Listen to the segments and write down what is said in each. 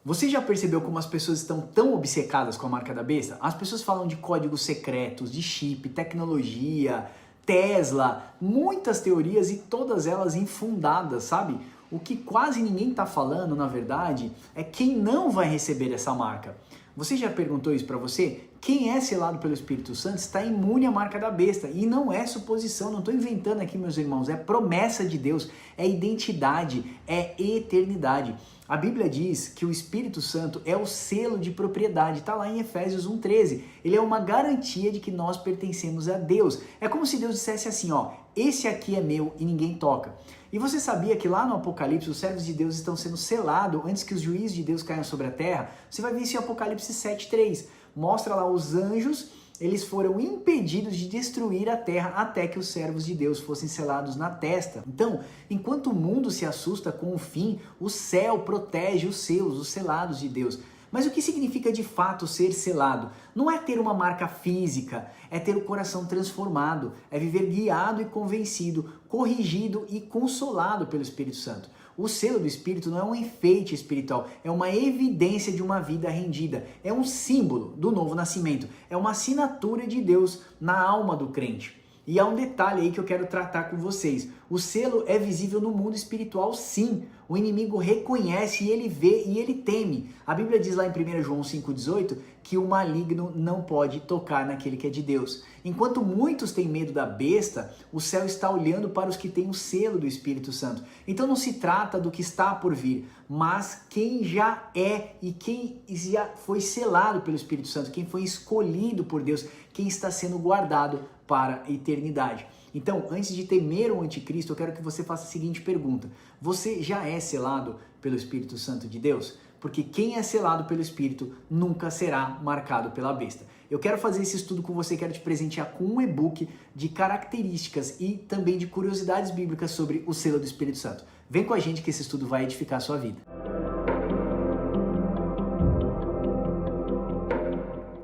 Você já percebeu como as pessoas estão tão obcecadas com a marca da besta? As pessoas falam de códigos secretos, de chip, tecnologia, Tesla, muitas teorias e todas elas infundadas, sabe? O que quase ninguém está falando, na verdade, é quem não vai receber essa marca. Você já perguntou isso para você? Quem é selado pelo Espírito Santo está imune à marca da besta. E não é suposição, não estou inventando aqui, meus irmãos. É promessa de Deus, é identidade, é eternidade. A Bíblia diz que o Espírito Santo é o selo de propriedade, está lá em Efésios 1,13. Ele é uma garantia de que nós pertencemos a Deus. É como se Deus dissesse assim, ó, esse aqui é meu e ninguém toca. E você sabia que lá no Apocalipse os servos de Deus estão sendo selados antes que os juízos de Deus caiam sobre a terra? Você vai ver isso em Apocalipse 7,3. Mostra lá os anjos, eles foram impedidos de destruir a terra até que os servos de Deus fossem selados na testa. Então, enquanto o mundo se assusta com o fim, o céu protege os seus, os selados de Deus. Mas o que significa de fato ser selado? Não é ter uma marca física, é ter o coração transformado, é viver guiado e convencido, corrigido e consolado pelo Espírito Santo. O selo do Espírito não é um enfeite espiritual, é uma evidência de uma vida rendida, é um símbolo do novo nascimento, é uma assinatura de Deus na alma do crente. E há um detalhe aí que eu quero tratar com vocês. O selo é visível no mundo espiritual, sim. O inimigo reconhece e ele vê e ele teme. A Bíblia diz lá em 1 João 5,18 que o maligno não pode tocar naquele que é de Deus. Enquanto muitos têm medo da besta, o céu está olhando para os que têm o selo do Espírito Santo. Então não se trata do que está por vir, mas quem já é e quem já foi selado pelo Espírito Santo, quem foi escolhido por Deus, quem está sendo guardado para a eternidade. Então, antes de temer o anticristo, eu quero que você faça a seguinte pergunta: você já é selado pelo Espírito Santo de Deus? Porque quem é selado pelo Espírito nunca será marcado pela besta. Eu quero fazer esse estudo com você, quero te presentear com um e-book de características e também de curiosidades bíblicas sobre o selo do Espírito Santo. Vem com a gente que esse estudo vai edificar a sua vida.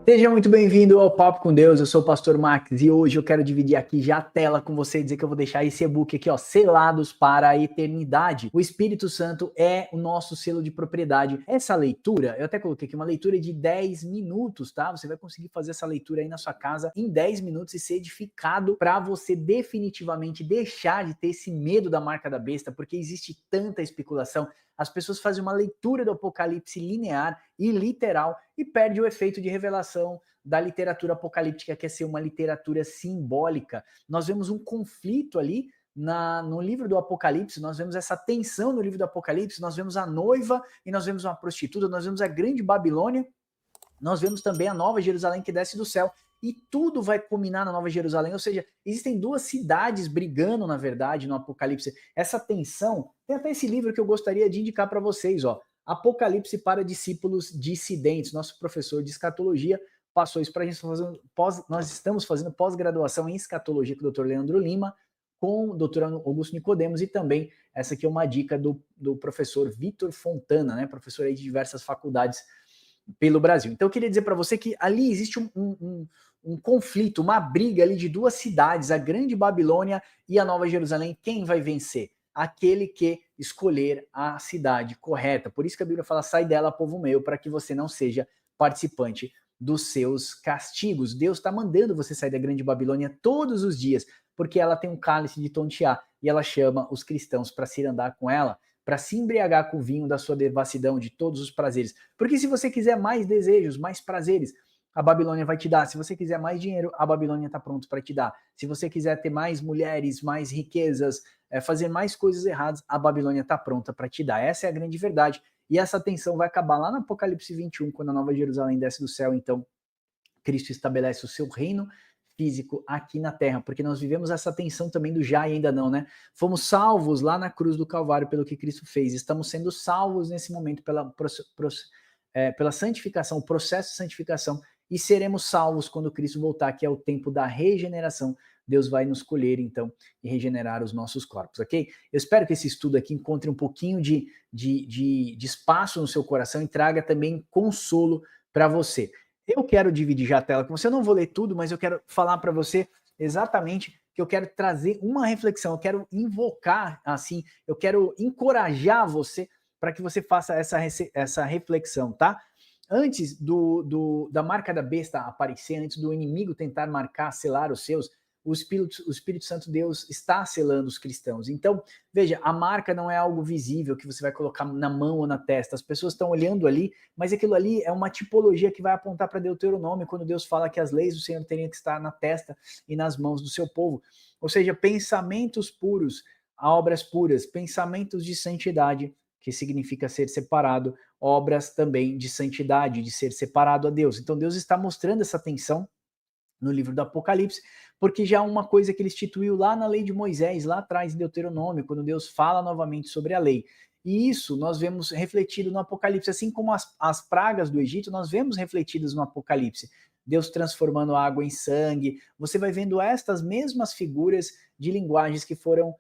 Seja muito bem-vindo ao Papo com Deus, eu sou o Pastor Max e hoje eu quero dividir aqui já a tela com você e dizer que eu vou deixar esse e-book aqui, ó, Selados para a Eternidade. O Espírito Santo é o nosso selo de propriedade. Essa leitura, eu até coloquei aqui uma leitura de 10 minutos, tá? Você vai conseguir fazer essa leitura aí na sua casa em 10 minutos e ser edificado para você definitivamente deixar de ter esse medo da marca da besta, porque existe tanta especulação. As pessoas fazem uma leitura do Apocalipse linear e literal e perde o efeito de revelação da literatura apocalíptica, que é ser uma literatura simbólica. Nós vemos um conflito ali no livro do Apocalipse, nós vemos essa tensão no livro do Apocalipse, nós vemos a noiva e nós vemos uma prostituta, nós vemos a grande Babilônia, nós vemos também a Nova Jerusalém que desce do céu. E tudo vai culminar na Nova Jerusalém, ou seja, existem duas cidades brigando, na verdade, no Apocalipse. Essa tensão, tem até esse livro que eu gostaria de indicar para vocês, ó, Apocalipse para discípulos dissidentes. Nosso professor de escatologia passou isso para a gente. Nós estamos fazendo pós-graduação em escatologia com o Dr. Leandro Lima, com o Dr. Augusto Nicodemos e também essa aqui é uma dica do professor Vitor Fontana, né, professor aí de diversas faculdades pelo Brasil. Então eu queria dizer para você que ali existe um conflito, uma briga ali de duas cidades, a Grande Babilônia e a Nova Jerusalém. Quem vai vencer? Aquele que escolher a cidade correta. Por isso que a Bíblia fala, sai dela, povo meu, para que você não seja participante dos seus castigos. Deus está mandando você sair da Grande Babilônia todos os dias, porque ela tem um cálice de tontear e ela chama os cristãos para se andar com ela, para se embriagar com o vinho da sua devassidão, de todos os prazeres. Porque se você quiser mais desejos, mais prazeres, a Babilônia vai te dar. Se você quiser mais dinheiro, a Babilônia está pronto para te dar. Se você quiser ter mais mulheres, mais riquezas, fazer mais coisas erradas, a Babilônia está pronta para te dar. Essa é a grande verdade. E essa tensão vai acabar lá no Apocalipse 21, quando a Nova Jerusalém desce do céu. Então, Cristo estabelece o seu reino físico aqui na Terra, porque nós vivemos essa tensão também do já e ainda não, né? Fomos salvos lá na cruz do Calvário pelo que Cristo fez, estamos sendo salvos nesse momento pela santificação, o processo de santificação, e seremos salvos quando Cristo voltar, que é o tempo da regeneração. Deus vai nos colher, então, e regenerar os nossos corpos, ok? Eu espero que esse estudo aqui encontre um pouquinho de espaço no seu coração e traga também consolo para você. Eu quero dividir já a tela com você, eu não vou ler tudo, mas eu quero falar para você exatamente que eu quero trazer uma reflexão, eu quero invocar, assim, eu quero encorajar você para que você faça essa reflexão, tá? Antes da marca da besta aparecer, antes do inimigo tentar marcar, selar os seus, o Espírito Santo Deus está selando os cristãos. Então, veja, a marca não é algo visível que você vai colocar na mão ou na testa. As pessoas estão olhando ali, mas aquilo ali é uma tipologia que vai apontar para Deuteronômio, quando Deus fala que as leis do Senhor teriam que estar na testa e nas mãos do seu povo. Ou seja, pensamentos puros, obras puras, pensamentos de santidade, que significa ser separado, obras também de santidade, de ser separado a Deus. Então Deus está mostrando essa tensão no livro do Apocalipse, porque já é uma coisa que ele instituiu lá na lei de Moisés, lá atrás em Deuteronômio, quando Deus fala novamente sobre a lei. E isso nós vemos refletido no Apocalipse, assim como as pragas do Egito, nós vemos refletidas no Apocalipse. Deus transformando a água em sangue, você vai vendo estas mesmas figuras de linguagens que foram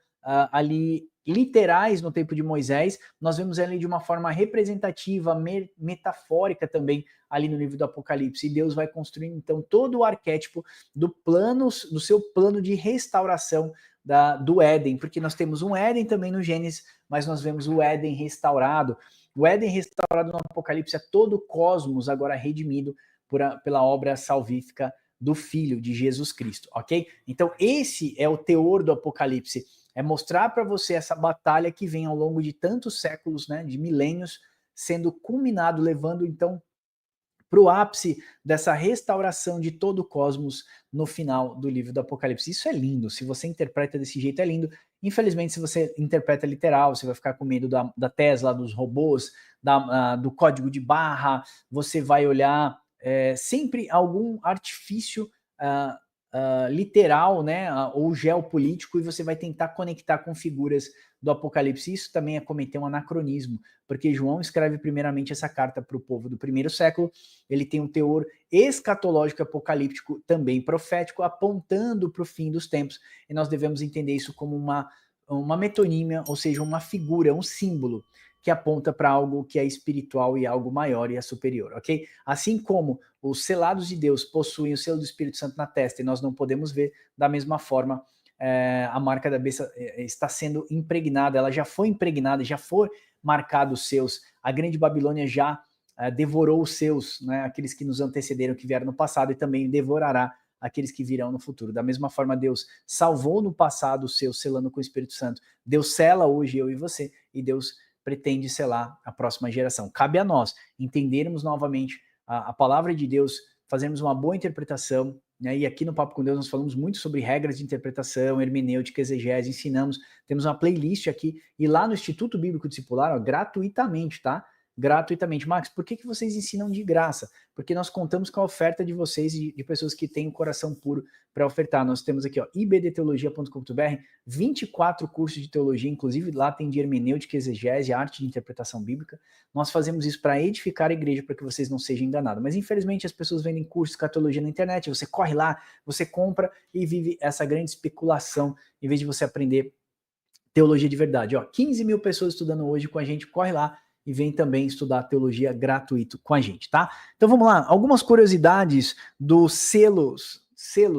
ali literais no tempo de Moisés, nós vemos ali de uma forma representativa, metafórica também, ali no livro do Apocalipse, e Deus vai construindo então todo o arquétipo do seu plano de restauração do Éden, porque nós temos um Éden também no Gênesis, mas nós vemos o Éden restaurado. O Éden restaurado no Apocalipse é todo o cosmos agora redimido pela obra salvífica do Filho de Jesus Cristo, ok? Então esse é o teor do Apocalipse, é mostrar para você essa batalha que vem ao longo de tantos séculos, né, de milênios, sendo culminado, levando então para o ápice dessa restauração de todo o cosmos no final do livro do Apocalipse. Isso é lindo, se você interpreta desse jeito é lindo. Infelizmente, se você interpreta literal, você vai ficar com medo da Tesla, dos robôs, do código de barra, você vai olhar sempre algum artifício literal, né, ou geopolítico, e você vai tentar conectar com figuras do Apocalipse. Isso também é cometer um anacronismo, porque João escreve primeiramente essa carta para o povo do primeiro século, ele tem um teor escatológico apocalíptico, também profético, apontando para o fim dos tempos, e nós devemos entender isso como uma metonímia, ou seja, uma figura, um símbolo, que aponta para algo que é espiritual e algo maior e é superior, ok? Assim como os selados de Deus possuem o selo do Espírito Santo na testa e nós não podemos ver, da mesma forma, a marca da besta está sendo impregnada, ela já foi impregnada, já foi marcado os seus, a grande Babilônia já devorou os seus, né, aqueles que nos antecederam, que vieram no passado, e também devorará aqueles que virão no futuro. Da mesma forma, Deus salvou no passado os seus, selando com o Espírito Santo. Deus sela hoje eu e você, e Deus pretende selar a próxima geração. Cabe a nós entendermos novamente a palavra de Deus, fazermos uma boa interpretação, né? E aqui no Papo com Deus nós falamos muito sobre regras de interpretação, hermenêutica, exegese, ensinamos, temos uma playlist aqui, e lá no Instituto Bíblico Discipular, ó, gratuitamente, tá? Gratuitamente. Max, por que vocês ensinam de graça? Porque nós contamos com a oferta de vocês, de pessoas que têm o coração puro para ofertar. Nós temos aqui, ó, ibdteologia.com.br, 24 cursos de teologia, inclusive lá tem de hermenêutica, exegese, arte de interpretação bíblica. Nós fazemos isso para edificar a igreja, para que vocês não sejam enganados. Mas infelizmente as pessoas vendem cursos de escatologia na internet, você corre lá, você compra e vive essa grande especulação, em vez de você aprender teologia de verdade. Ó, 15 mil pessoas estudando hoje com a gente, corre lá e vem também estudar teologia gratuito com a gente, tá? Então vamos lá, algumas curiosidades dos selos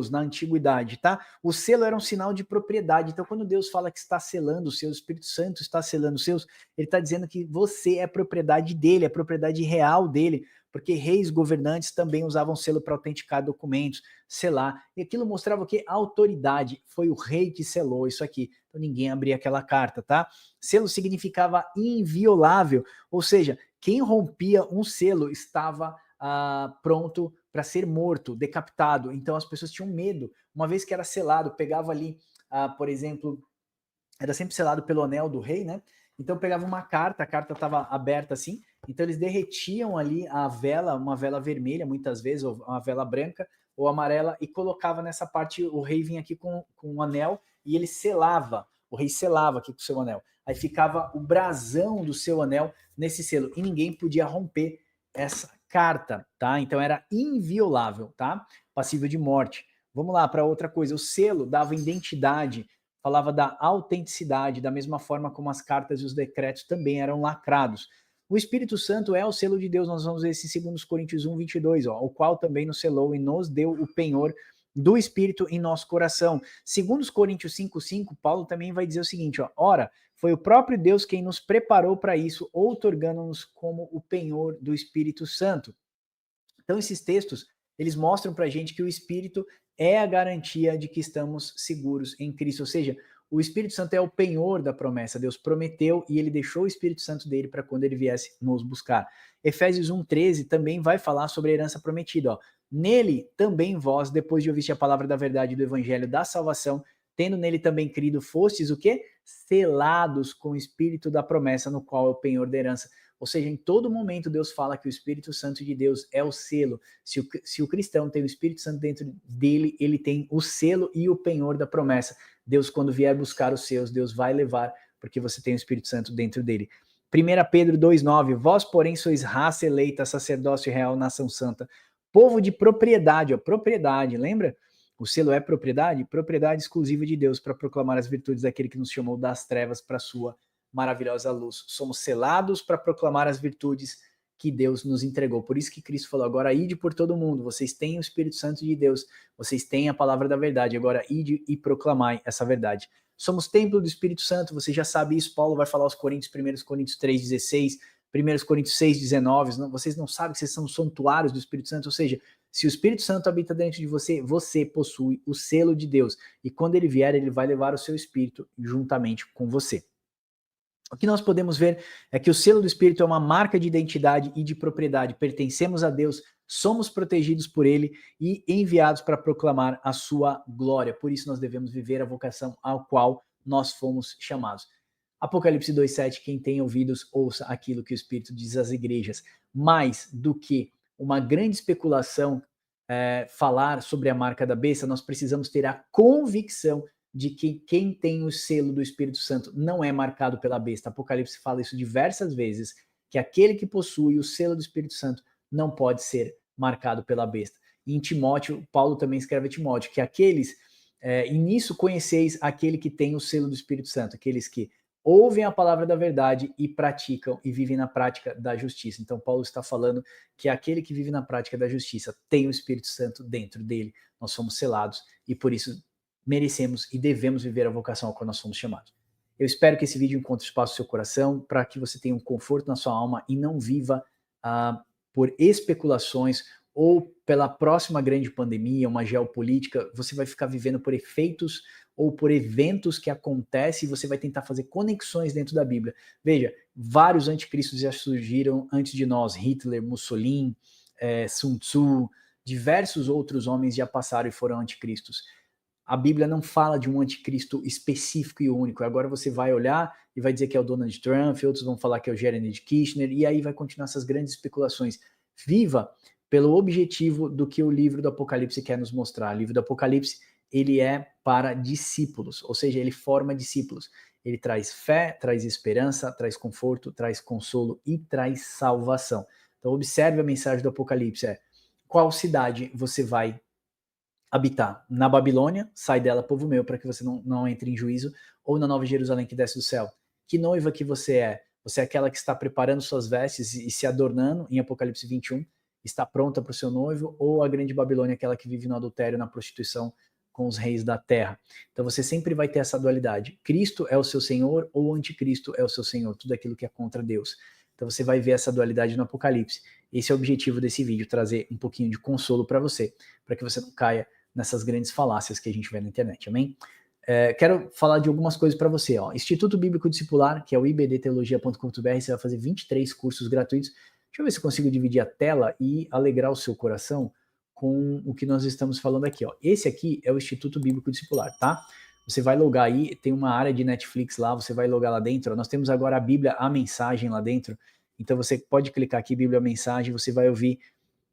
na antiguidade, tá? O selo era um sinal de propriedade, então quando Deus fala que está selando os seus, o Espírito Santo está selando os seus, ele está dizendo que você é propriedade dele, é propriedade real dele, porque reis governantes também usavam selo para autenticar documentos, selar, e aquilo mostrava o quê? A autoridade, foi o rei que selou isso aqui, então ninguém abria aquela carta, tá? Selo significava inviolável, ou seja, quem rompia um selo estava pronto para ser morto, decapitado, então as pessoas tinham medo, uma vez que era selado, pegava ali, por exemplo, era sempre selado pelo anel do rei, né? Então pegava uma carta, a carta estava aberta assim, então eles derretiam ali a vela, uma vela vermelha muitas vezes, ou uma vela branca ou amarela, e colocava nessa parte, o rei vinha aqui com um anel e ele selava, o rei selava aqui com o seu anel. Aí ficava o brasão do seu anel nesse selo, e ninguém podia romper essa carta, tá? Então era inviolável, tá? Passível de morte. Vamos lá para outra coisa, o selo dava identidade, falava da autenticidade, da mesma forma como as cartas e os decretos também eram lacrados. O Espírito Santo é o selo de Deus, nós vamos ver isso em 2 Coríntios 1, 22, ó, o qual também nos selou e nos deu o penhor do Espírito em nosso coração. 2 Coríntios 5, 5, Paulo também vai dizer o seguinte, ó, ora, Foi o próprio Deus quem nos preparou para isso, outorgando-nos como o penhor do Espírito Santo. Então, esses textos, eles mostram para a gente que o Espírito é a garantia de que estamos seguros em Cristo. Ou seja, o Espírito Santo é o penhor da promessa. Deus prometeu e ele deixou o Espírito Santo dele para quando ele viesse nos buscar. Efésios 1,13 também vai falar sobre a herança prometida. Ó. Nele também vós, depois de ouvir a palavra da verdade do evangelho da salvação, tendo nele também crido, fostes o quê? Selados com o Espírito da promessa, no qual é o penhor da herança. Ou seja, em todo momento Deus fala que o Espírito Santo de Deus é o selo. Se o cristão tem o Espírito Santo dentro dele, ele tem o selo e o penhor da promessa. Deus, quando vier buscar os seus, Deus vai levar, porque você tem o Espírito Santo dentro dele. 1 Pedro 2,9, vós, porém, sois raça eleita, sacerdócio real, nação santa, povo de propriedade, ó, propriedade, lembra? O selo é propriedade? Propriedade exclusiva de Deus para proclamar as virtudes daquele que nos chamou das trevas para a sua maravilhosa luz. Somos selados para proclamar as virtudes que Deus nos entregou. Por isso que Cristo falou, agora ide por todo mundo, vocês têm o Espírito Santo de Deus, vocês têm a palavra da verdade, agora ide e proclamai essa verdade. Somos templo do Espírito Santo, você já sabe isso, Paulo vai falar aos Coríntios, 1 Coríntios 3,16, 1 Coríntios 6,19, vocês não sabem que vocês são santuários do Espírito Santo, ou seja, se o Espírito Santo habita dentro de você, você possui o selo de Deus, e quando ele vier, ele vai levar o seu Espírito juntamente com você. O que nós podemos ver é que o selo do Espírito é uma marca de identidade e de propriedade. Pertencemos a Deus, somos protegidos por Ele e enviados para proclamar a sua glória. Por isso nós devemos viver a vocação ao qual nós fomos chamados. Apocalipse 2,7, quem tem ouvidos, ouça aquilo que o Espírito diz às igrejas. Mais do que uma grande especulação, falar sobre a marca da besta, nós precisamos ter a convicção de que quem tem o selo do Espírito Santo não é marcado pela besta. Apocalipse fala isso diversas vezes, que aquele que possui o selo do Espírito Santo não pode ser marcado pela besta. E em Timóteo, Paulo também escreve a Timóteo, que aqueles, e nisso conheceis aquele que tem o selo do Espírito Santo, aqueles que ouvem a palavra da verdade e praticam e vivem na prática da justiça. Então Paulo está falando que aquele que vive na prática da justiça tem o Espírito Santo dentro dele. Nós somos selados e por isso merecemos e devemos viver a vocação ao qual nós somos chamados. Eu espero que esse vídeo encontre espaço no seu coração para que você tenha um conforto na sua alma e não viva por especulações ou pela próxima grande pandemia, uma geopolítica. Você vai ficar vivendo por efeitos ou por eventos que acontecem e você vai tentar fazer conexões dentro da Bíblia. Veja, vários anticristos já surgiram antes de nós, Hitler, Mussolini, Sun Tzu, diversos outros homens já passaram e foram anticristos. A Bíblia não fala de um anticristo específico e único. Agora você vai olhar e vai dizer que é o Donald Trump, outros vão falar que é o Jeremy Kirchner, e aí vai continuar essas grandes especulações. Viva pelo objetivo do que o livro do Apocalipse quer nos mostrar. O livro do Apocalipse, ele é para discípulos, ou seja, ele forma discípulos. Ele traz fé, traz esperança, traz conforto, traz consolo e traz salvação. Então observe a mensagem do Apocalipse, qual cidade você vai habitar? Na Babilônia, sai dela, povo meu, para que você não entre em juízo, ou na Nova Jerusalém que desce do céu? Que noiva que você é? Você é aquela que está preparando suas vestes e se adornando, em Apocalipse 21, está pronta para o seu noivo, ou a grande Babilônia, aquela que vive no adultério, na prostituição com os reis da terra? Então você sempre vai ter essa dualidade. Cristo é o seu Senhor, ou o anticristo é o seu Senhor, tudo aquilo que é contra Deus. Então você vai ver essa dualidade no Apocalipse. Esse é o objetivo desse vídeo, trazer um pouquinho de consolo para você, para que você não caia nessas grandes falácias que a gente vê na internet, amém? Quero falar de algumas coisas para você, ó. Instituto Bíblico Discipular, que é o ibdteologia.com.br, você vai fazer 23 cursos gratuitos. Deixa eu ver se eu consigo dividir a tela e alegrar o seu coração com o que nós estamos falando aqui, ó. Esse aqui é o Instituto Bíblico Discipular, tá? Você vai logar aí, tem uma área de Netflix lá, você vai logar lá dentro, ó. Nós temos agora a Bíblia, a mensagem lá dentro, então você pode clicar aqui, Bíblia, a mensagem, você vai ouvir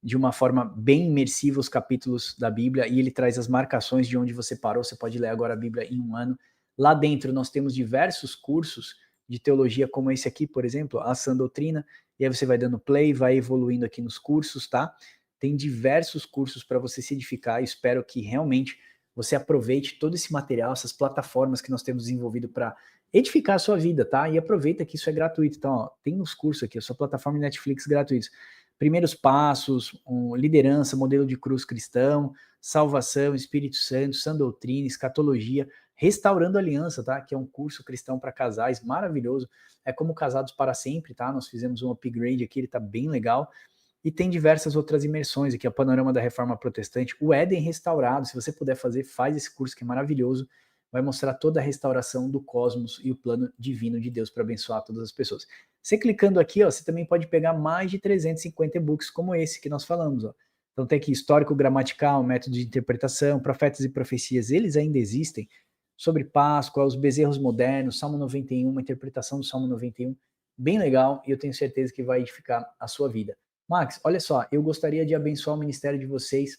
de uma forma bem imersiva os capítulos da Bíblia, e ele traz as marcações de onde você parou. Você pode ler agora a Bíblia em um ano. Lá dentro nós temos diversos cursos de teologia, como esse aqui, por exemplo, a Sã Doutrina, e aí você vai dando play, vai evoluindo aqui nos cursos, tá? Tem diversos cursos para você se edificar, e espero que realmente você aproveite todo esse material, essas plataformas que nós temos desenvolvido para edificar a sua vida, tá? E aproveita que isso é gratuito. Então, ó, tem uns cursos aqui, a sua plataforma de Netflix gratuitos. Primeiros passos, liderança, modelo de cruz cristão, salvação, Espírito Santo, sã doutrina, escatologia, Restaurando Aliança, tá? Que é um curso cristão para casais maravilhoso. É como Casados para Sempre, tá? Nós fizemos um upgrade aqui, ele tá bem legal. E tem diversas outras imersões aqui, o Panorama da Reforma Protestante, o Éden Restaurado, se você puder fazer, faz esse curso que é maravilhoso, vai mostrar toda a restauração do cosmos e o plano divino de Deus para abençoar todas as pessoas. Você clicando aqui, ó, você também pode pegar mais de 350 e-books como esse que nós falamos, ó. Então tem aqui histórico gramatical, método de interpretação, profetas e profecias, eles ainda existem, sobre Páscoa, os bezerros modernos, Salmo 91, uma interpretação do Salmo 91, bem legal, e eu tenho certeza que vai edificar a sua vida. Max, olha só, eu gostaria de abençoar o ministério de vocês,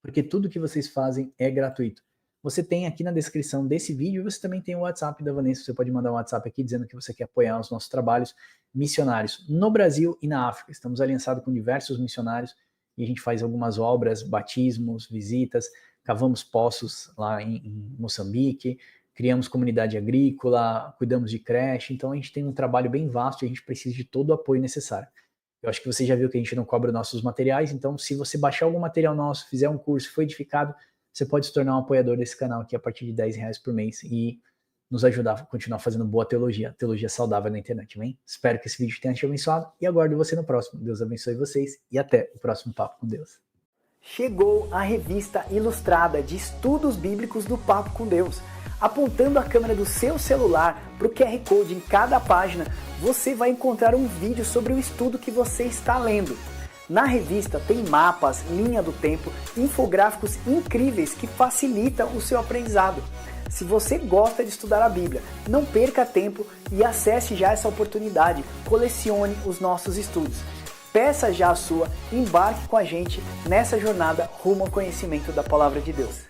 porque tudo que vocês fazem é gratuito. Você tem aqui na descrição desse vídeo, você também tem o WhatsApp da Vanessa, você pode mandar um WhatsApp aqui dizendo que você quer apoiar os nossos trabalhos missionários no Brasil e na África. Estamos aliançados com diversos missionários e a gente faz algumas obras, batismos, visitas, cavamos poços lá em Moçambique, criamos comunidade agrícola, cuidamos de creche, então a gente tem um trabalho bem vasto e a gente precisa de todo o apoio necessário. Eu acho que você já viu que a gente não cobra nossos materiais, então se você baixar algum material nosso, fizer um curso, foi edificado, você pode se tornar um apoiador desse canal aqui a partir de R$10 por mês e nos ajudar a continuar fazendo boa teologia saudável na internet, amém? Espero que esse vídeo tenha te abençoado e aguardo você no próximo. Deus abençoe vocês e até o próximo Papo com Deus. Chegou a revista ilustrada de estudos bíblicos do Papo com Deus. Apontando a câmera do seu celular para o QR Code em cada página, você vai encontrar um vídeo sobre o estudo que você está lendo. Na revista tem mapas, linha do tempo, infográficos incríveis que facilitam o seu aprendizado. Se você gosta de estudar a Bíblia, não perca tempo e acesse já essa oportunidade, colecione os nossos estudos. Peça já a sua, embarque com a gente nessa jornada rumo ao conhecimento da Palavra de Deus.